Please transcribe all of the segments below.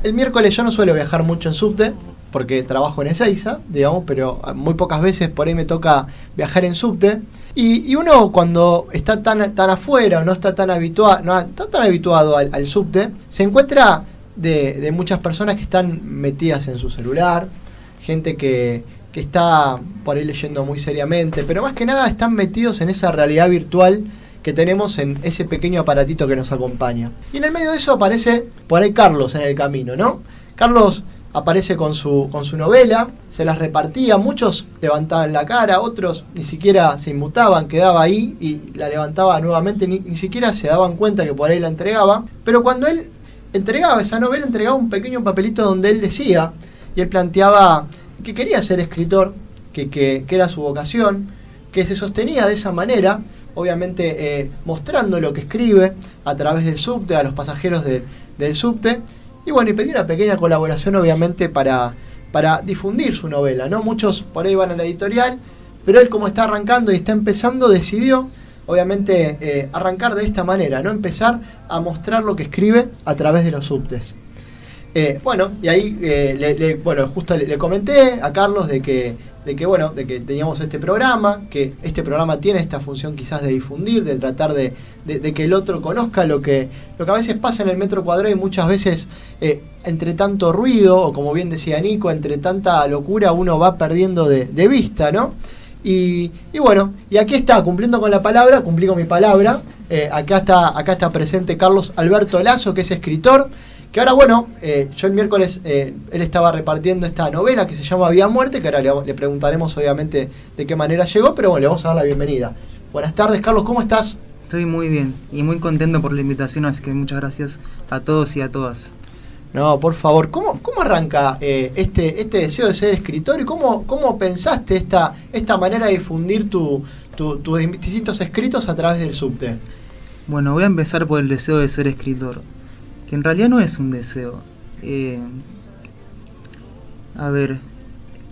el miércoles yo no suelo viajar mucho en subte, porque trabajo en Ezeiza, digamos, pero muy pocas veces por ahí me toca viajar en subte. Y uno cuando está tan afuera o no está tan habituado al subte, se encuentra de muchas personas que están metidas en su celular, gente que está por ahí leyendo muy seriamente, pero más que nada están metidos en esa realidad virtual que tenemos en ese pequeño aparatito que nos acompaña. Y en el medio de eso aparece por ahí Carlos en el camino, ¿no? Carlos aparece con su novela, se las repartía, muchos levantaban la cara, otros ni siquiera se inmutaban, quedaba ahí y la levantaba nuevamente, ni siquiera se daban cuenta que por ahí la entregaba, pero cuando él entregaba esa novela, entregaba un pequeño papelito donde él decía, y él planteaba que quería ser escritor, que era su vocación, que se sostenía de esa manera, obviamente mostrando lo que escribe a través del subte, a los pasajeros del subte, y bueno, y pedí una pequeña colaboración obviamente para difundir su novela, ¿no? Muchos por ahí van a la editorial, pero él como está arrancando y está empezando, decidió obviamente arrancar de esta manera, ¿no? Empezar a mostrar lo que escribe a través de los subtes. Bueno, y ahí justo le comenté a Carlos de que teníamos este programa, que este programa tiene esta función quizás de difundir, de tratar de que el otro conozca lo que a veces pasa en el metro cuadrado, y muchas veces entre tanto ruido, o como bien decía Nico, entre tanta locura uno va perdiendo de vista, ¿no? Y bueno, y aquí está, cumpliendo con la palabra, cumplí con mi palabra, acá está presente Carlos Alberto Lazo, que es escritor, que ahora yo el miércoles él estaba repartiendo esta novela que se llama Vida Muerte, que ahora le preguntaremos obviamente de qué manera llegó, pero bueno, le vamos a dar la bienvenida. Buenas tardes, Carlos, ¿cómo estás? Estoy muy bien y muy contento por la invitación, así que muchas gracias a todos y a todas. No, por favor, ¿cómo arranca este deseo de ser escritor y cómo pensaste esta manera de difundir tus distintos escritos a través del subte? Bueno, voy a empezar por el deseo de ser escritor, que en realidad no es un deseo. A ver,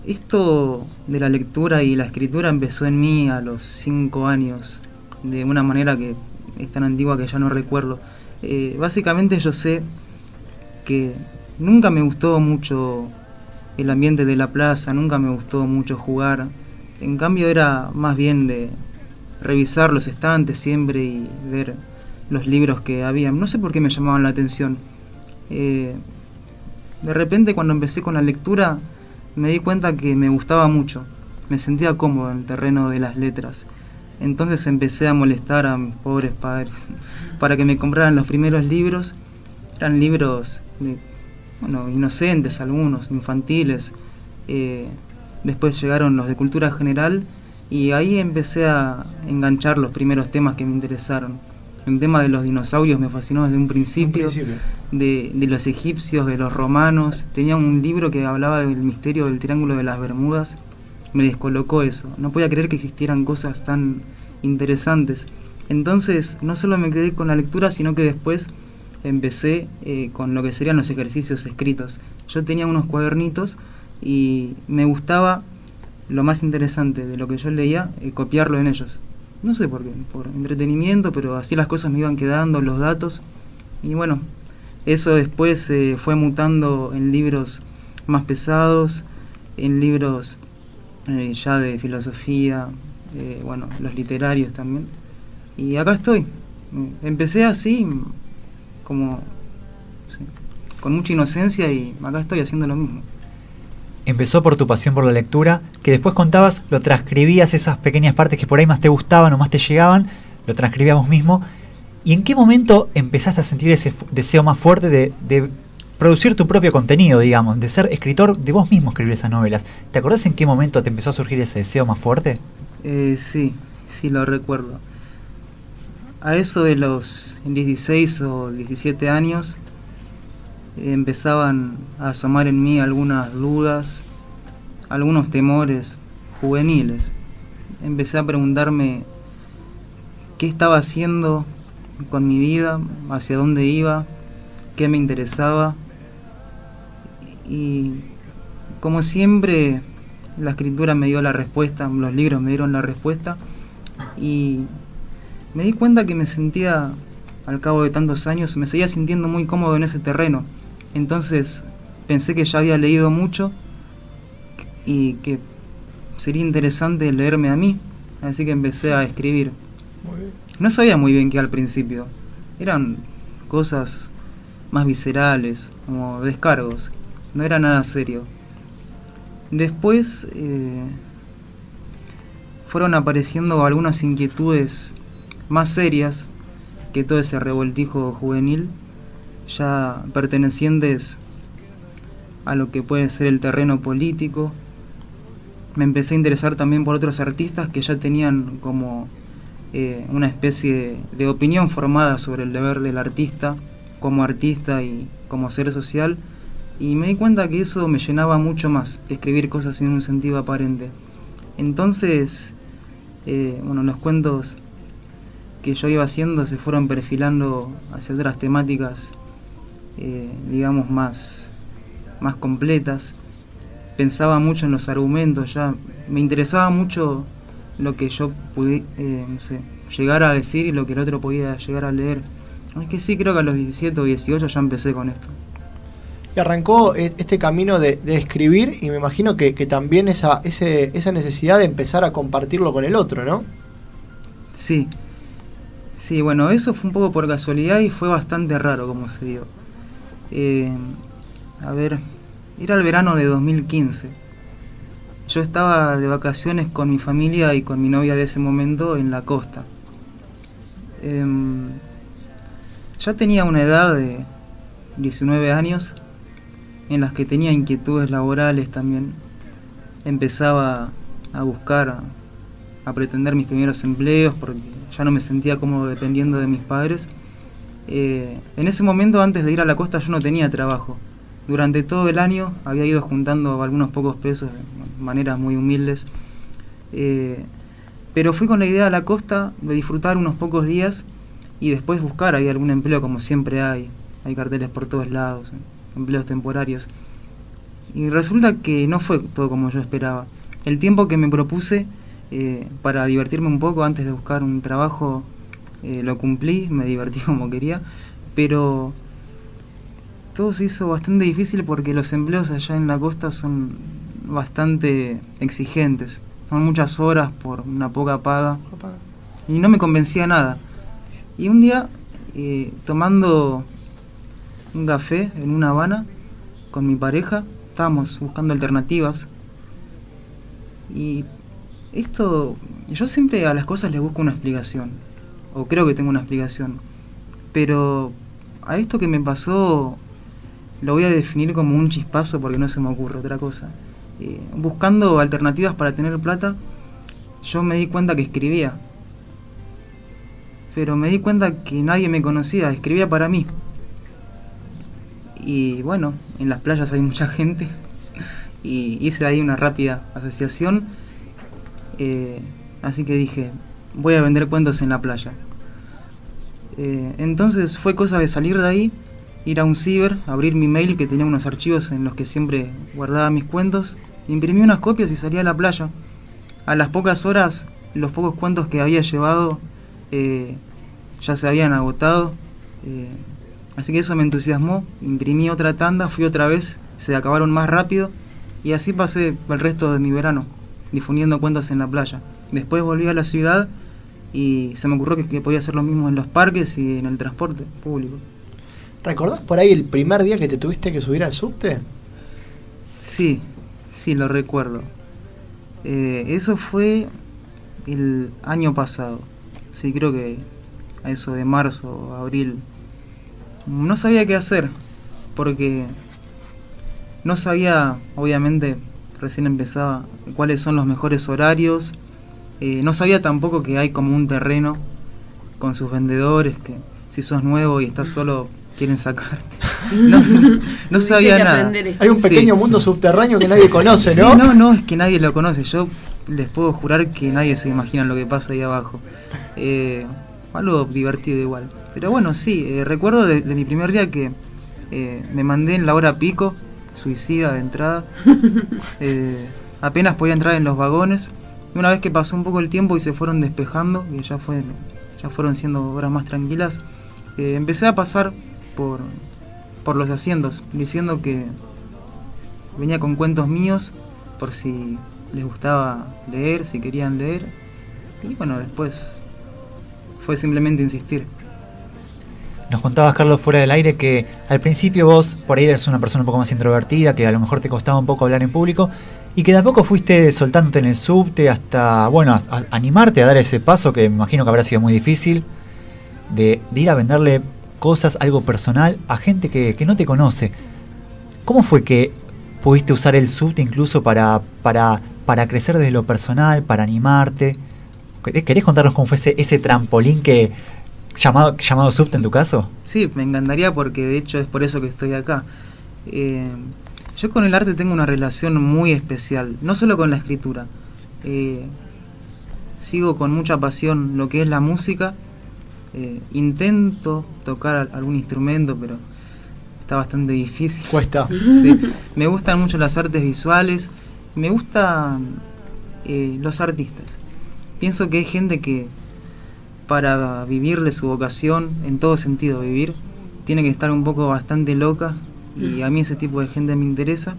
esto de la lectura y la escritura empezó en mí a los 5 años, de una manera que es tan antigua que ya no recuerdo. Básicamente yo sé que nunca me gustó mucho el ambiente de la plaza, nunca me gustó mucho jugar. En cambio era más bien de revisar los estantes siempre y ver los libros que había. No sé por qué me llamaban la atención. De repente cuando empecé con la lectura me di cuenta que me gustaba mucho. Me sentía cómodo en el terreno de las letras. Entonces empecé a molestar a mis pobres padres para que me compraran los primeros libros. Eran libros inocentes, algunos, infantiles. Después llegaron los de cultura general y ahí empecé a enganchar los primeros temas que me interesaron. El tema de los dinosaurios me fascinó desde un principio. De los egipcios, de los romanos. Tenía un libro que hablaba del misterio del Triángulo de las Bermudas. Me descolocó eso. No podía creer que existieran cosas tan interesantes. Entonces no solo me quedé con la lectura, sino que después empecé con lo que serían los ejercicios escritos. Yo tenía unos cuadernitos y me gustaba, lo más interesante de lo que yo leía, copiarlo en ellos. No sé por qué, por entretenimiento, pero así las cosas me iban quedando, los datos. Y bueno, eso después fue mutando en libros más pesados, en libros ya de filosofía, los literarios también. Y acá estoy. Empecé así, como con mucha inocencia, y acá estoy haciendo lo mismo. Empezó por tu pasión por la lectura, que después contabas, lo transcribías, esas pequeñas partes que por ahí más te gustaban o más te llegaban, lo transcribías vos mismo. ¿Y en qué momento empezaste a sentir ese deseo más fuerte de producir tu propio contenido, digamos, de ser escritor, de vos mismo escribir esas novelas? ¿Te acordás en qué momento te empezó a surgir ese deseo más fuerte? Sí, lo recuerdo. A eso de los 16 o 17 años empezaban a asomar en mí algunas dudas, algunos temores juveniles. Empecé a preguntarme qué estaba haciendo con mi vida, hacia dónde iba, qué me interesaba. Y como siempre, la escritura me dio la respuesta, los libros me dieron la respuesta, y me di cuenta que me sentía, al cabo de tantos años, me seguía sintiendo muy cómodo en ese terreno. Entonces pensé que ya había leído mucho y que sería interesante leerme a mí, así que empecé a escribir. Muy bien. No sabía muy bien qué al principio, eran cosas más viscerales, como descargos, no era nada serio. Después fueron apareciendo algunas inquietudes más serias que todo ese revoltijo juvenil, ya pertenecientes a lo que puede ser el terreno político. Me empecé a interesar también por otros artistas que ya tenían como una especie de opinión formada sobre el deber del artista como artista y como ser social, y me di cuenta que eso me llenaba mucho más que escribir cosas sin un sentido aparente. Entonces, los cuentos que yo iba haciendo se fueron perfilando hacia otras temáticas, digamos, más completas. Pensaba mucho en los argumentos, ya me interesaba mucho lo que yo pude llegar a decir y lo que el otro podía llegar a leer. Es que sí, creo que a los 17 o 18 ya empecé con esto. Y arrancó este camino de escribir, y me imagino que también esa necesidad de empezar a compartirlo con el otro, ¿no? Sí, bueno, eso fue un poco por casualidad y fue bastante raro como se dio. Era el verano de 2015. Yo estaba de vacaciones con mi familia y con mi novia de ese momento en la costa. Ya tenía una edad de 19 años en las que tenía inquietudes laborales también. Empezaba a buscar, a pretender mis primeros empleos porque ya no me sentía cómodo dependiendo de mis padres. En ese momento, antes de ir a la costa, yo no tenía trabajo. Durante todo el año había ido juntando algunos pocos pesos de maneras muy humildes, pero fui con la idea a la costa de disfrutar unos pocos días y después buscar ahí algún empleo, como siempre hay carteles por todos lados, empleos temporarios. Y resulta que no fue todo como yo esperaba. El tiempo que me propuse para divertirme un poco antes de buscar un trabajo lo cumplí, me divertí como quería, pero todo se hizo bastante difícil porque los empleos allá en la costa son bastante exigentes. Son muchas horas por una poca paga y no me convencía nada. Y un día, tomando un café en una Habana con mi pareja, estábamos buscando alternativas. Y yo siempre a las cosas les busco una explicación, o creo que tengo una explicación, pero a esto que me pasó lo voy a definir como un chispazo porque no se me ocurre otra cosa. Buscando alternativas para tener plata, yo me di cuenta que escribía, pero me di cuenta que nadie me conocía, escribía para mí. Y bueno, en las playas hay mucha gente y hice ahí una rápida asociación, así que dije, voy a vender cuentos en la playa. Entonces fue cosa de salir de ahí, ir a un ciber, abrir mi mail que tenía unos archivos en los que siempre guardaba mis cuentos, imprimí unas copias y salí a la playa. A las pocas horas, los pocos cuentos que había llevado ya se habían agotado, así que eso me entusiasmó. Imprimí otra tanda, fui otra vez, se acabaron más rápido y así pasé el resto de mi verano difundiendo cuentos en la playa. Después volví a la ciudad y se me ocurrió que podía hacer lo mismo en los parques y en el transporte público. ¿Recordás por ahí el primer día que te tuviste que subir al subte? Sí, lo recuerdo. Eso fue el año pasado. Sí, creo que a eso de marzo, abril. No sabía qué hacer, porque no sabía, obviamente, recién empezaba, cuáles son los mejores horarios. No sabía tampoco que hay como un terreno con sus vendedores, que si sos nuevo y estás solo quieren sacarte. No sabía nada. Hay un pequeño mundo subterráneo que nadie conoce, ¿no? No, es que nadie lo conoce. Yo les puedo jurar que nadie se imagina lo que pasa ahí abajo. Algo divertido igual. Pero bueno, sí, recuerdo de mi primer día que me mandé en la hora pico, suicida de entrada. Apenas podía entrar en los vagones. Y una vez que pasó un poco el tiempo y se fueron despejando, y ya fueron siendo horas más tranquilas, empecé a pasar por por los asientos, diciendo que venía con cuentos míos por si les gustaba leer, si querían leer. Y bueno, después fue simplemente insistir. Nos contabas, Carlos, fuera del aire, que al principio vos por ahí eres una persona un poco más introvertida, que a lo mejor te costaba un poco hablar en público, y que de a poco fuiste soltándote en el subte hasta, bueno, a animarte a dar ese paso que me imagino que habrá sido muy difícil, de ir a venderle cosas, algo personal, a gente que no te conoce. ¿Cómo fue que pudiste usar el subte incluso para crecer desde lo personal, para animarte? ¿Querés contarnos cómo fue ese trampolín llamado subte en tu caso? Sí, me encantaría, porque de hecho es por eso que estoy acá. Yo con el arte tengo una relación muy especial, no solo con la escritura. Sigo con mucha pasión lo que es la música. Intento tocar algún instrumento, pero está bastante difícil. Cuesta. Sí. Me gustan mucho las artes visuales, me gustan los artistas. Pienso que hay gente que para vivirle su vocación, en todo sentido vivir, tiene que estar un poco bastante loca, y a mí ese tipo de gente me interesa.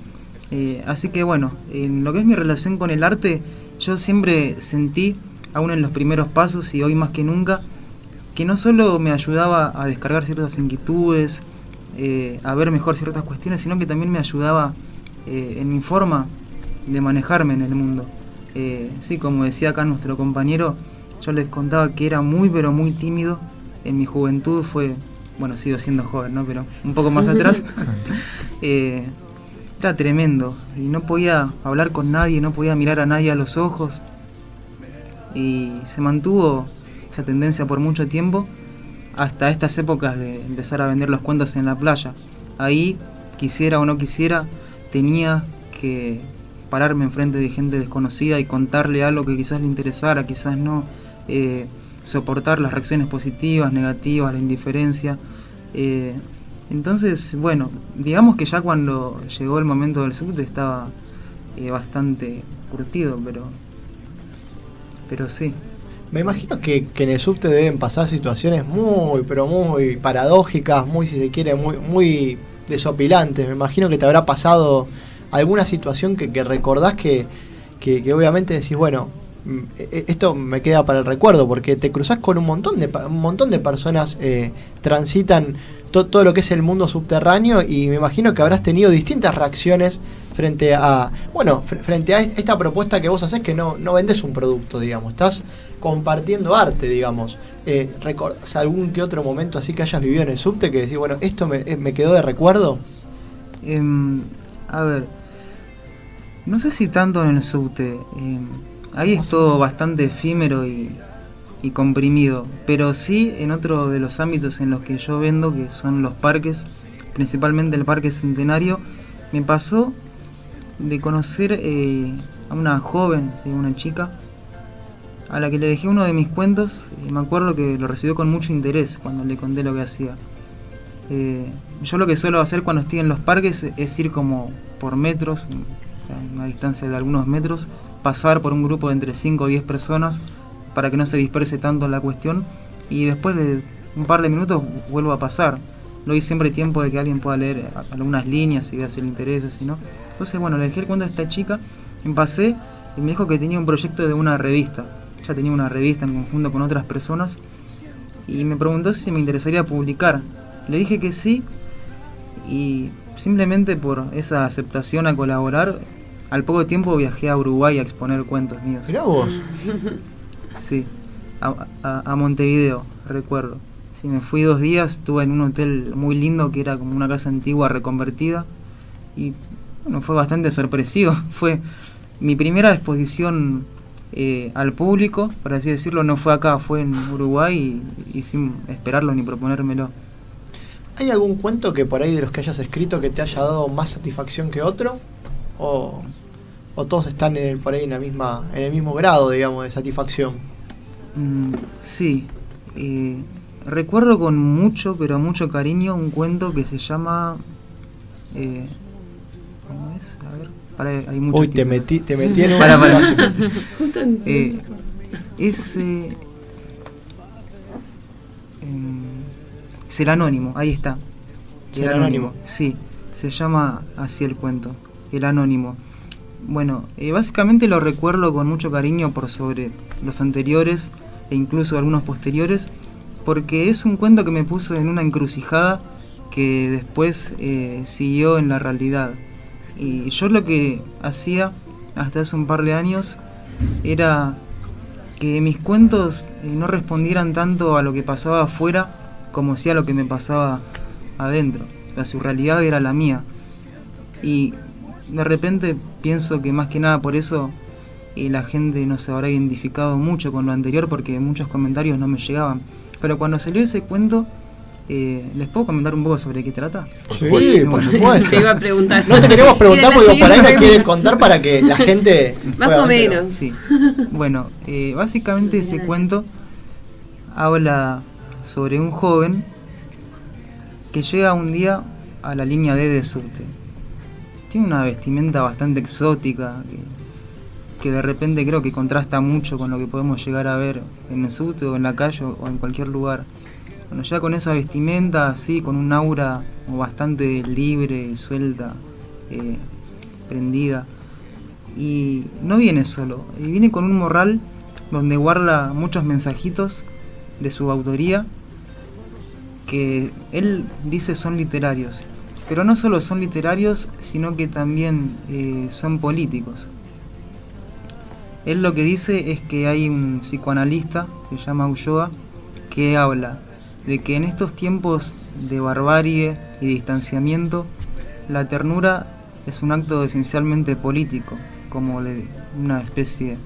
Así que bueno, en lo que es mi relación con el arte, yo siempre sentí, aún en los primeros pasos y hoy más que nunca, que no solo me ayudaba a descargar ciertas inquietudes, a ver mejor ciertas cuestiones, sino que también me ayudaba en mi forma de manejarme en el mundo. Sí, como decía acá nuestro compañero, yo les contaba que era muy pero muy tímido. En mi juventud sigo siendo joven, ¿no? Pero un poco más atrás. Era tremendo y no podía hablar con nadie, no podía mirar a nadie a los ojos, y se mantuvo esa tendencia por mucho tiempo, hasta estas épocas de empezar a vender los cuentos en la playa. Ahí, quisiera o no quisiera, tenía que pararme enfrente de gente desconocida y contarle algo que quizás le interesara, quizás no, soportar las reacciones positivas, negativas, la indiferencia. Entonces, bueno, digamos que ya cuando llegó el momento del subte estaba bastante curtido, pero sí. Me imagino que en el subte deben pasar situaciones muy, pero muy paradójicas, muy, si se quiere, muy desopilantes. Me imagino que te habrá pasado alguna situación que recordás que obviamente decís, bueno, esto me queda para el recuerdo, porque te cruzás con un montón de personas, transitan todo lo que es el mundo subterráneo, y me imagino que habrás tenido distintas reacciones frente a esta propuesta que vos hacés, que no vendés un producto, digamos, estás compartiendo arte, digamos. ¿Recordás algún que otro momento así que hayas vivido en el subte que decís, bueno, esto me quedó de recuerdo? A ver, no sé si tanto en el subte. Ahí es todo bastante efímero y comprimido, pero sí en otro de los ámbitos en los que yo vendo, que son los parques, principalmente el Parque Centenario. Me pasó de conocer a una joven, ¿sí? Una chica, a la que le dejé uno de mis cuentos, y me acuerdo que lo recibió con mucho interés cuando le conté lo que hacía. Yo lo que suelo hacer cuando estoy en los parques es ir como por metros, a una distancia de algunos metros, pasar por un grupo de entre 5 o 10 personas para que no se disperse tanto la cuestión, y después de un par de minutos vuelvo a pasar. No hay siempre tiempo de que alguien pueda leer algunas líneas y vea si le interesa, si no. Entonces, bueno, le dejé el cuento a esta chica, me pasé y me dijo que tenía un proyecto de una revista. Ya tenía una revista en conjunto con otras personas, y me preguntó si me interesaría publicar. Le dije que sí, y simplemente por esa aceptación a colaborar, al poco tiempo viajé a Uruguay a exponer cuentos míos. Mirá vos. Sí, a Montevideo, recuerdo. Sí, me fui 2 días, estuve en un hotel muy lindo que era como una casa antigua reconvertida, y bueno, fue bastante sorpresivo. Fue mi primera exposición al público, por así decirlo. No fue acá, fue en Uruguay, y sin esperarlo ni proponérmelo. ¿Hay algún cuento que por ahí de los que hayas escrito que te haya dado más satisfacción que otro? ¿O todos están por ahí en el mismo grado, digamos, de satisfacción? Sí. Recuerdo con mucho, pero mucho cariño, un cuento que se llama... ¿cómo es? A ver, hay mucho. Uy, te metí en un... Para. Justo en... Es el Anónimo, ahí está. El Anónimo. Sí, se llama así el cuento, El Anónimo. Bueno, básicamente lo recuerdo con mucho cariño por sobre los anteriores e incluso algunos posteriores, porque es un cuento que me puso en una encrucijada que después siguió en la realidad. Y yo lo que hacía hasta hace un par de años era que mis cuentos no respondieran tanto a lo que pasaba afuera como si a lo que me pasaba adentro. La surrealidad era la mía. Y de repente pienso que más que nada por eso la gente no se habrá identificado mucho con lo anterior, porque muchos comentarios no me llegaban. Pero cuando salió ese cuento, ¿les puedo comentar un poco sobre qué trata? Sí, por supuesto. Te iba a preguntar. No te queremos preguntar porque por ahí nos quieren contar para que la gente... Más o menos. Sí. Bueno, básicamente ese cuento habla sobre un joven que llega un día a la línea D de subte. Tiene una vestimenta bastante exótica que de repente creo que contrasta mucho con lo que podemos llegar a ver en el subte o en la calle o en cualquier lugar. Bueno, ya con esa vestimenta así, con un aura bastante libre, suelta, prendida. Y no viene solo, viene con un morral donde guarda muchos mensajitos de su autoría que él dice son literarios. Pero no solo son literarios, sino que también son políticos. Él lo que dice es que hay un psicoanalista, que se llama Ulloa, que habla de que en estos tiempos de barbarie y distanciamiento, la ternura es un acto esencialmente político, como una especie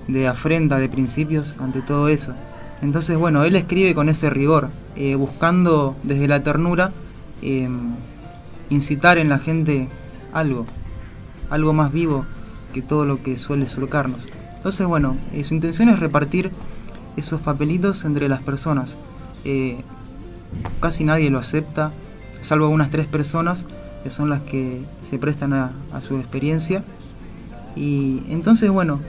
de afrenta de principios ante todo eso. Entonces, bueno, él escribe con ese rigor, buscando desde la ternura incitar en la gente algo más vivo que todo lo que suele surcarnos. Entonces, bueno, su intención es repartir esos papelitos entre las personas. Casi nadie lo acepta, salvo unas 3 personas que son las que se prestan a su experiencia. Y entonces, bueno,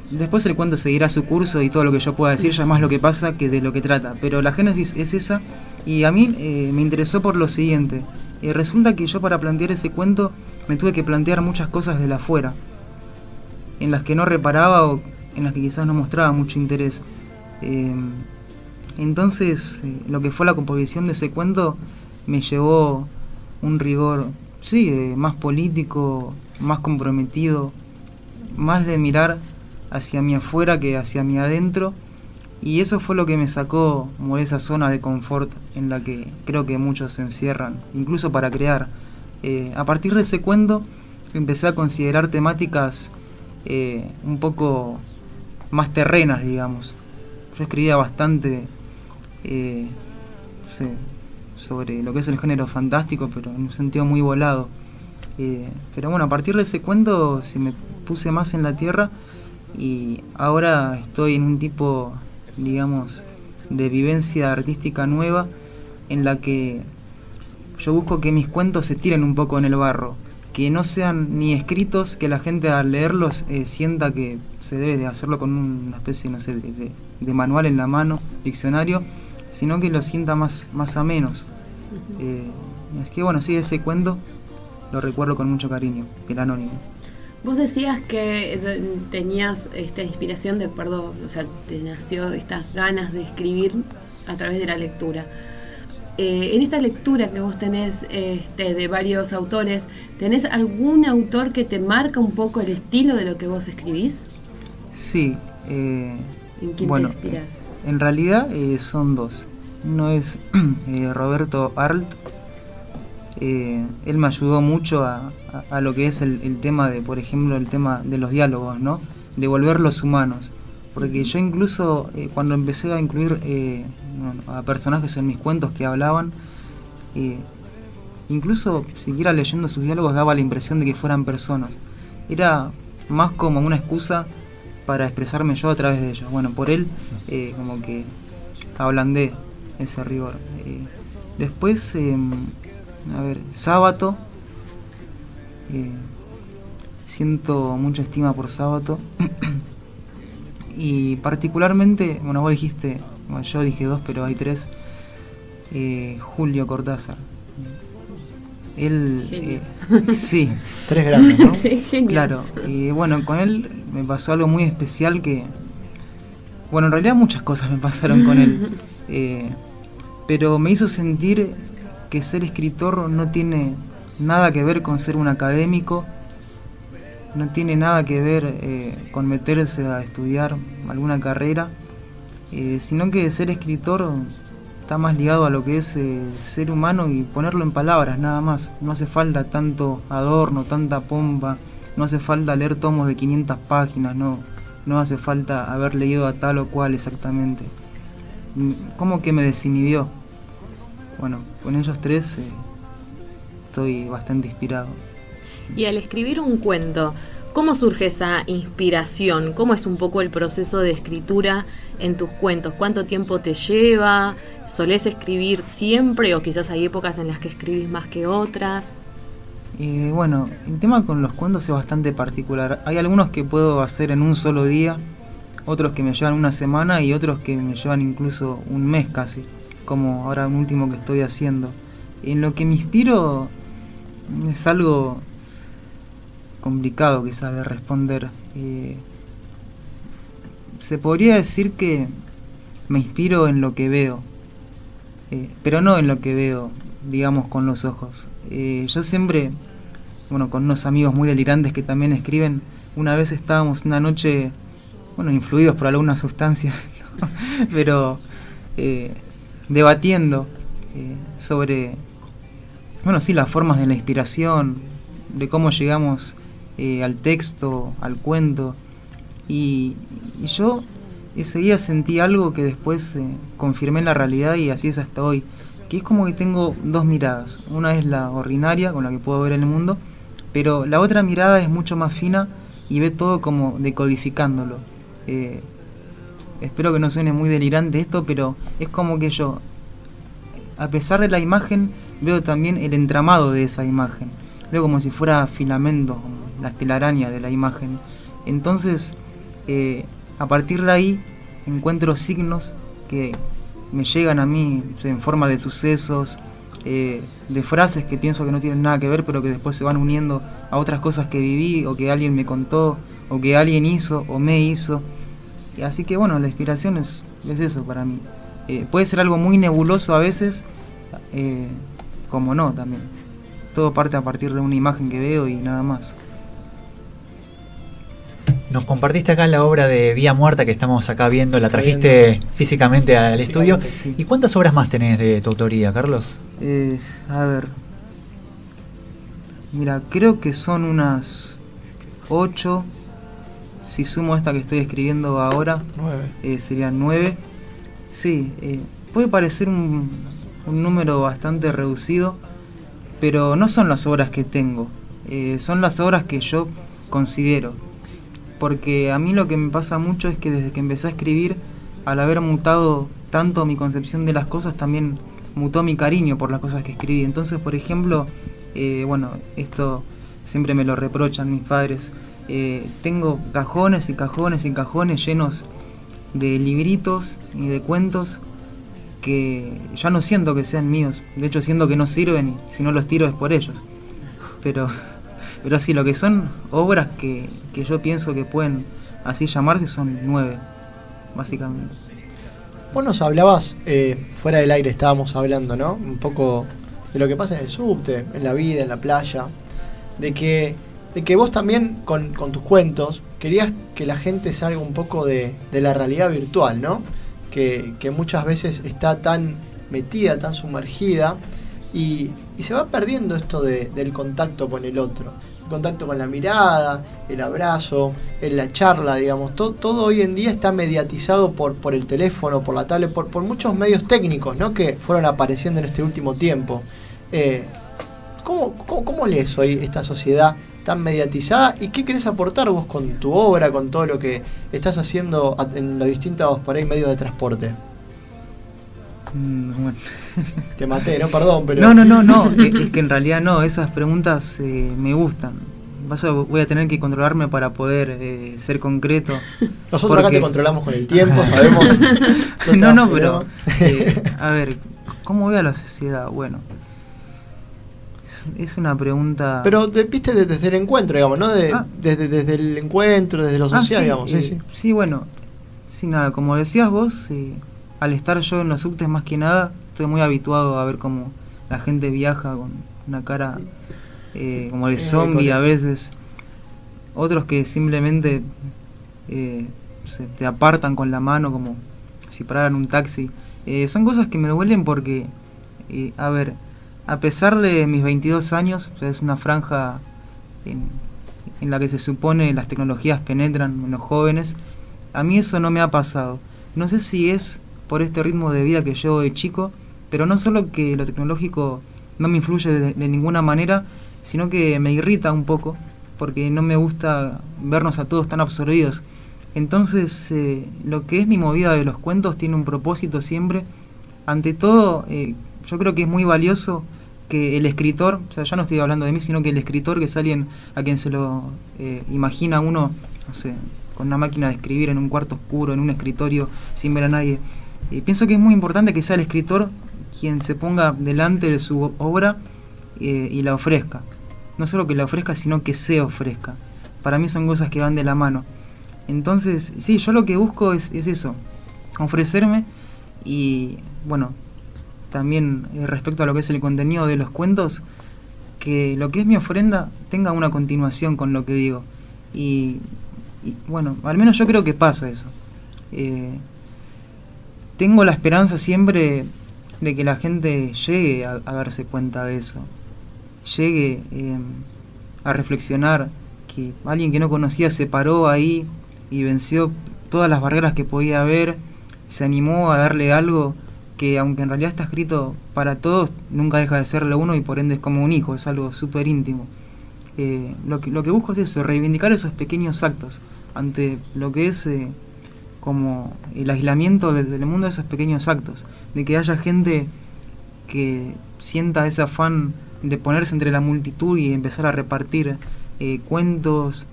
después el cuento seguirá su curso y todo lo que yo pueda decir ya es más lo que pasa que de lo que trata. Pero la génesis es esa, y a mí me interesó por lo siguiente. Resulta que yo, para plantear ese cuento, me tuve que plantear muchas cosas de la afuera, en las que no reparaba o en las que quizás no mostraba mucho interés. Entonces, lo que fue la composición de ese cuento me llevó un rigor, sí, más político, más comprometido, más de mirar hacia mi afuera que hacia mi adentro, y eso fue lo que me sacó como de esa zona de confort en la que creo que muchos se encierran, incluso para crear. A partir de ese cuento empecé a considerar temáticas un poco más terrenas, digamos. Yo escribía bastante sobre lo que es el género fantástico, pero en un sentido muy volado. Pero bueno, a partir de ese cuento sí me puse más en la tierra, y ahora estoy en un tipo, digamos, de vivencia artística nueva, en la que yo busco que mis cuentos se tiren un poco en el barro, que no sean ni escritos, que la gente al leerlos sienta que se debe de hacerlo con una especie, no sé, de manual en la mano, diccionario, sino que lo sienta más amenos. Es que bueno, sí, ese cuento lo recuerdo con mucho cariño, El Anónimo. Vos decías que tenías esta inspiración de acuerdo, o sea, te nació estas ganas de escribir a través de la lectura. En esta lectura que vos tenés de varios autores, ¿tenés algún autor que te marca un poco el estilo de lo que vos escribís? Sí. ¿En quién bueno, te inspirás? En realidad son 2. Uno es Roberto Arlt. Él me ayudó mucho a lo que es el tema de, por ejemplo, el tema de los diálogos, ¿no? De volverlos humanos. Porque yo incluso cuando empecé a incluir a personajes en mis cuentos que hablaban, incluso siquiera leyendo sus diálogos daba la impresión de que fueran personas. Era más como una excusa para expresarme yo a través de ellos. Bueno, por él como que ablandé ese rigor. Después, Sábato. Siento mucha estima por Sábato. Y particularmente, bueno, vos dijiste, bueno, yo dije 2, pero hay 3. Julio Cortázar. Él, Genios. sí, 3 grandes, ¿no? Genios. claro. Y bueno, con él me pasó algo muy especial que... Bueno, en realidad muchas cosas me pasaron con él. Pero me hizo sentir que ser escritor no tiene nada que ver con ser un académico, no tiene nada que ver con meterse a estudiar alguna carrera, sino que ser escritor está más ligado a lo que es ser humano y ponerlo en palabras, nada más. No hace falta tanto adorno, tanta pompa, no hace falta leer tomos de 500 páginas, no hace falta haber leído a tal o cual exactamente. ¿Cómo que me desinhibió? Bueno, con ellos tres estoy bastante inspirado. Y al escribir un cuento, ¿cómo surge esa inspiración? ¿Cómo es un poco el proceso de escritura en tus cuentos? ¿Cuánto tiempo te lleva? ¿Solés escribir siempre o quizás hay épocas en las que escribís más que otras? Bueno, el tema con los cuentos es bastante particular. Hay algunos que puedo hacer en un solo día, otros que me llevan una semana y otros que me llevan incluso un mes casi, como ahora un último que estoy haciendo. En lo que me inspiro es algo complicado quizás de responder. Se podría decir que me inspiro en lo que veo, pero no en lo que veo, digamos, con los ojos. Yo siempre, bueno, con unos amigos muy delirantes que también escriben, una vez estábamos una noche, bueno, influidos por alguna sustancia, ¿no? Pero debatiendo sobre, bueno, sí, las formas de la inspiración, de cómo llegamos al texto, al cuento, y yo ese día sentí algo que después confirmé en la realidad y así es hasta hoy, que es como que tengo dos miradas. Una es la ordinaria, con la que puedo ver el mundo, pero la otra mirada es mucho más fina y ve todo como decodificándolo. Espero que no suene muy delirante esto, pero es como que yo, a pesar de la imagen, veo también el entramado de esa imagen. Veo como si fuera filamento, como la telaraña de la imagen. Entonces, a partir de ahí, encuentro signos que me llegan a mí en forma de sucesos, de frases que pienso que no tienen nada que ver, pero que después se van uniendo a otras cosas que viví, o que alguien me contó, o que alguien hizo, o me hizo. Así que bueno, la inspiración es eso para mí. Puede ser algo muy nebuloso a veces, como no también. Todo parte a partir de una imagen que veo y nada más. Nos compartiste acá la obra de Vía Muerta que estamos acá viendo, la trajiste físicamente al estudio. Sí. ¿Y cuántas obras más tenés de tu autoría, Carlos? A ver, mira, creo que son unas 8, si sumo esta que estoy escribiendo ahora, 9. serían 9. Sí, puede parecer un número bastante reducido, pero no son las obras que tengo, son las obras que yo considero. Porque a mí lo que me pasa mucho es que desde que empecé a escribir, al haber mutado tanto mi concepción de las cosas, también mutó mi cariño por las cosas que escribí. Entonces, por ejemplo, bueno, esto siempre me lo reprochan mis padres, tengo cajones y cajones y cajones llenos de libritos y de cuentos que ya no siento que sean míos. De hecho, siento que no sirven y si no los tiro es por ellos. Pero sí, lo que son obras que yo pienso que pueden así llamarse son 9, básicamente. Vos nos hablabas, fuera del aire estábamos hablando, ¿no? Un poco de lo que pasa en el subte, en la vida, en la playa, de que vos también con tus cuentos querías que la gente salga un poco de la realidad virtual, ¿no? Que muchas veces está tan metida, tan sumergida y se va perdiendo esto del contacto con el otro, el contacto con la mirada, el abrazo, en la charla, digamos, todo hoy en día está mediatizado por el teléfono, por la tablet, por muchos medios técnicos, ¿no? Que fueron apareciendo en este último tiempo. ¿Cómo lees hoy esta sociedad tan mediatizada y qué querés aportar vos con tu obra, con todo lo que estás haciendo en los distintos por ahí medios de transporte? Bueno. Te maté, ¿no? Perdón, pero... No, es que en realidad no, esas preguntas me gustan. Voy a tener que controlarme para poder ser concreto. Nosotros acá te controlamos con el tiempo, sabemos... pero... a ver, ¿cómo veo a la sociedad? Bueno, Es una pregunta... Pero viste desde el encuentro, digamos, ¿no? Desde el encuentro, desde lo social, sí, digamos. Sí, bueno, sí, nada, como decías vos, al estar yo en los subtes más que nada, estoy muy habituado a ver cómo la gente viaja con una cara como de zombie a veces. Otros que simplemente te apartan con la mano como si pararan un taxi. Son cosas que me duelen porque, a ver, a pesar de mis 22 años, o sea, es una franja en la que se supone las tecnologías penetran en los jóvenes, a mí eso no me ha pasado. No sé si es por este ritmo de vida que llevo de chico, pero no solo que lo tecnológico no me influye de ninguna manera, sino que me irrita un poco, porque no me gusta vernos a todos tan absorbidos. Entonces, lo que es mi movida de los cuentos tiene un propósito siempre. Ante todo, yo creo que es muy valioso que el escritor, o sea, ya no estoy hablando de mí, sino que el escritor, que es alguien a quien se lo imagina uno, no sé, con una máquina de escribir en un cuarto oscuro, en un escritorio, sin ver a nadie. Pienso que es muy importante que sea el escritor quien se ponga delante de su obra y la ofrezca. No solo que la ofrezca, sino que se ofrezca. Para mí son cosas que van de la mano. Entonces, sí, yo lo que busco es eso, ofrecerme. Y bueno, también respecto a lo que es el contenido de los cuentos, que lo que es mi ofrenda tenga una continuación con lo que digo. Y bueno, al menos yo creo que pasa eso. Tengo la esperanza siempre de que la gente llegue a darse cuenta de eso, llegue a reflexionar que alguien que no conocía se paró ahí y venció todas las barreras que podía haber, se animó a darle algo que, aunque en realidad está escrito para todos, nunca deja de serlo uno y por ende es como un hijo, es algo súper íntimo. Lo que busco es eso, reivindicar esos pequeños actos ante lo que es como el aislamiento del mundo de esos pequeños actos, de que haya gente que sienta ese afán de ponerse entre la multitud y empezar a repartir cuentos,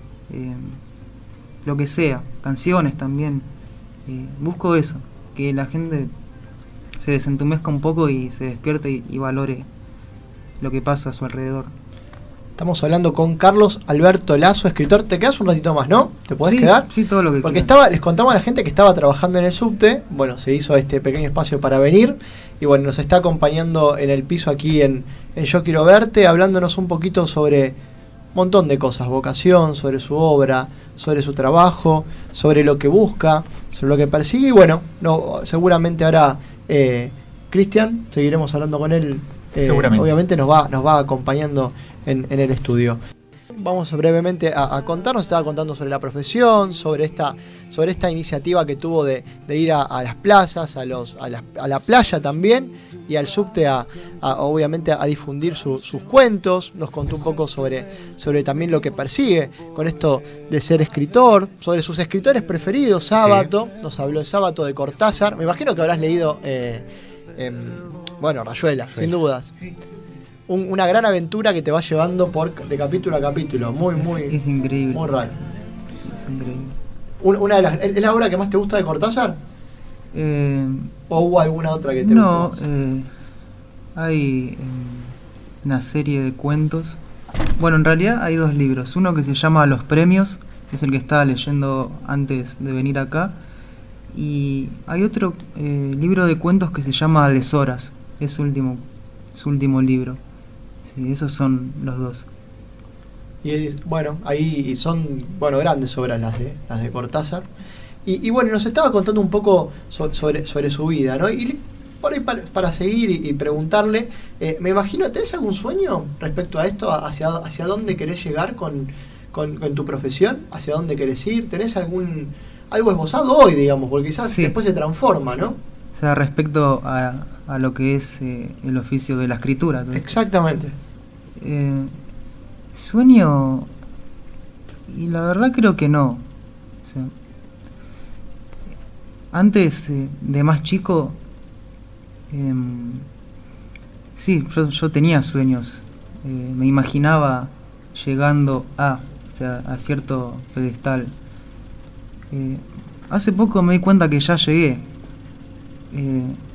lo que sea, canciones también. Busco eso, que la gente se desentumezca un poco y se despierte y valore lo que pasa a su alrededor. Estamos hablando con Carlos Alberto Lazo, escritor. ¿Te quedas un ratito más, no? ¿Te podés sí, quedar? Sí, todo lo que Porque quieras. les contamos a la gente que estaba trabajando en el subte. Bueno, se hizo este pequeño espacio para venir. Y bueno, nos está acompañando en el piso aquí en Yo Quiero Verte, hablándonos un poquito sobre un montón de cosas. Vocación, sobre su obra, sobre su trabajo, sobre lo que busca, sobre lo que persigue. Y bueno, seguramente ahora Cristian, seguiremos hablando con él. Seguramente. Obviamente nos va acompañando en el estudio. Vamos brevemente a contarnos. Estaba contando sobre la profesión, sobre esta iniciativa que tuvo de ir a las plazas, a la playa también, y al subte obviamente a difundir sus cuentos. Nos contó un poco sobre también lo que persigue con esto de ser escritor, sobre sus escritores preferidos. Sábato, sí. Nos habló de Sábato, de Cortázar. Me imagino que habrás leído Rayuela, sí. Sin dudas. Sí. Una gran aventura que te va llevando de capítulo a capítulo. Es increíble. Muy raro. Es increíble. ¿Es la obra que más te gusta de Cortázar? ¿O hubo alguna otra que te guste más? Hay una serie de cuentos. Bueno, en realidad hay dos libros. Uno que se llama Los Premios, que es el que estaba leyendo antes de venir acá. Y hay otro libro de cuentos que se llama Deshoras. Es su último libro. Sí, esos son los dos. Y bueno, ahí son grandes obras las de Cortázar. Y bueno, nos estaba contando un poco sobre su vida, ¿no? Y por ahí para seguir y preguntarle, me imagino, ¿tenés algún sueño respecto a esto? ¿Hacia dónde querés llegar con tu profesión? ¿Hacia dónde querés ir? ¿Tenés algo esbozado hoy, digamos? Porque quizás sí. Después se transforma, ¿no? O sea, respecto a lo que es el oficio de la escritura, ¿no? Exactamente. Sueño, y la verdad creo que no. O sea, antes de más chico, sí, yo tenía sueños. Me imaginaba llegando a cierto pedestal. Hace poco me di cuenta que ya llegué.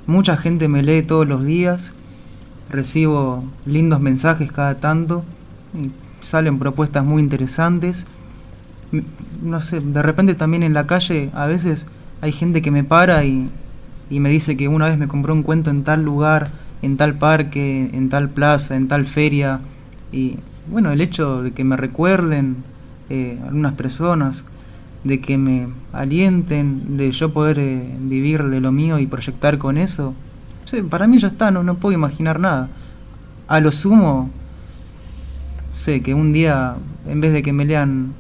Mucha gente me lee todos los días, recibo lindos mensajes cada tanto, y salen propuestas muy interesantes. No sé, de repente también en la calle a veces hay gente que me para y me dice que una vez me compró un cuento en tal lugar, en tal parque, en tal plaza, en tal feria. Y bueno, el hecho de que me recuerden algunas personas, de que me alienten, de yo poder vivir de lo mío y proyectar con eso, sí, para mí ya está, no puedo imaginar nada. A lo sumo, sé que un día, en vez de que me lean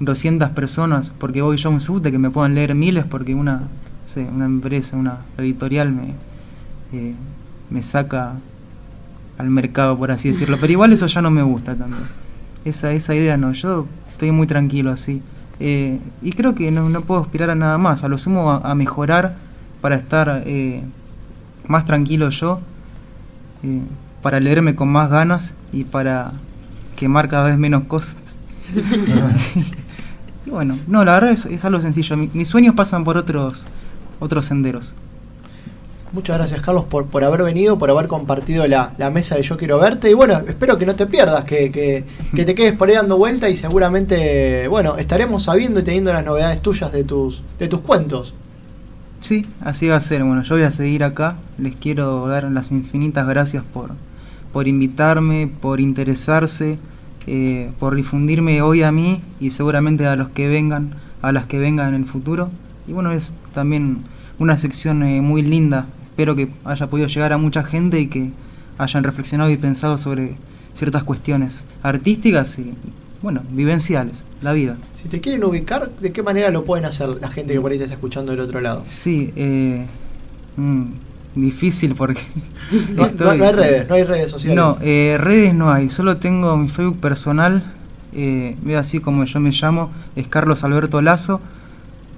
200 personas, porque voy yo a un subte, que me puedan leer miles, porque una empresa, una editorial me saca al mercado, por así decirlo. Pero igual eso ya no me gusta también. Esa idea no, yo estoy muy tranquilo así. Y creo que no puedo aspirar a nada más, a lo sumo a mejorar para estar más tranquilo yo, para leerme con más ganas y para quemar cada vez menos cosas. Y bueno, no, la verdad es algo sencillo. Mis sueños pasan por otros senderos. Muchas gracias, Carlos, por haber venido, por haber compartido la mesa de Yo Quiero Verte. Y bueno, espero que no te pierdas, que te quedes por ahí dando vuelta, y seguramente, bueno, estaremos sabiendo y teniendo las novedades tuyas de tus cuentos. Sí, así va a ser. Bueno, yo voy a seguir acá. Les quiero dar las infinitas gracias por invitarme, por interesarse, por difundirme hoy a mí y seguramente a las que vengan en el futuro. Y bueno, es también una sección muy linda. Espero que haya podido llegar a mucha gente y que hayan reflexionado y pensado sobre ciertas cuestiones artísticas y, bueno, vivenciales, la vida. Si te quieren ubicar, ¿de qué manera lo pueden hacer la gente que por ahí te está escuchando del otro lado? Sí, difícil porque no hay redes sociales. No, redes no hay, solo tengo mi Facebook personal, veo así como yo me llamo, es Carlos Alberto Lazo,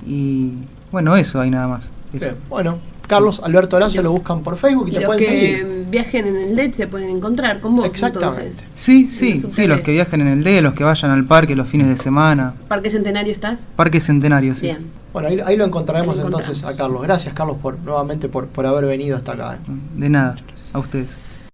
y bueno, eso hay nada más. Eso. Bien, bueno, Carlos Alberto Lazo lo buscan por Facebook y te pueden seguir. Los que viajen en el DET se pueden encontrar con vos. Exactamente. Entonces. Sí, los que viajen en el DET, los que vayan al parque los fines de semana. ¿Parque Centenario estás? Parque Centenario, sí. Bien. Bueno, ahí lo encontraremos entonces a Carlos. Gracias, Carlos, nuevamente por haber venido hasta acá. De nada, a ustedes.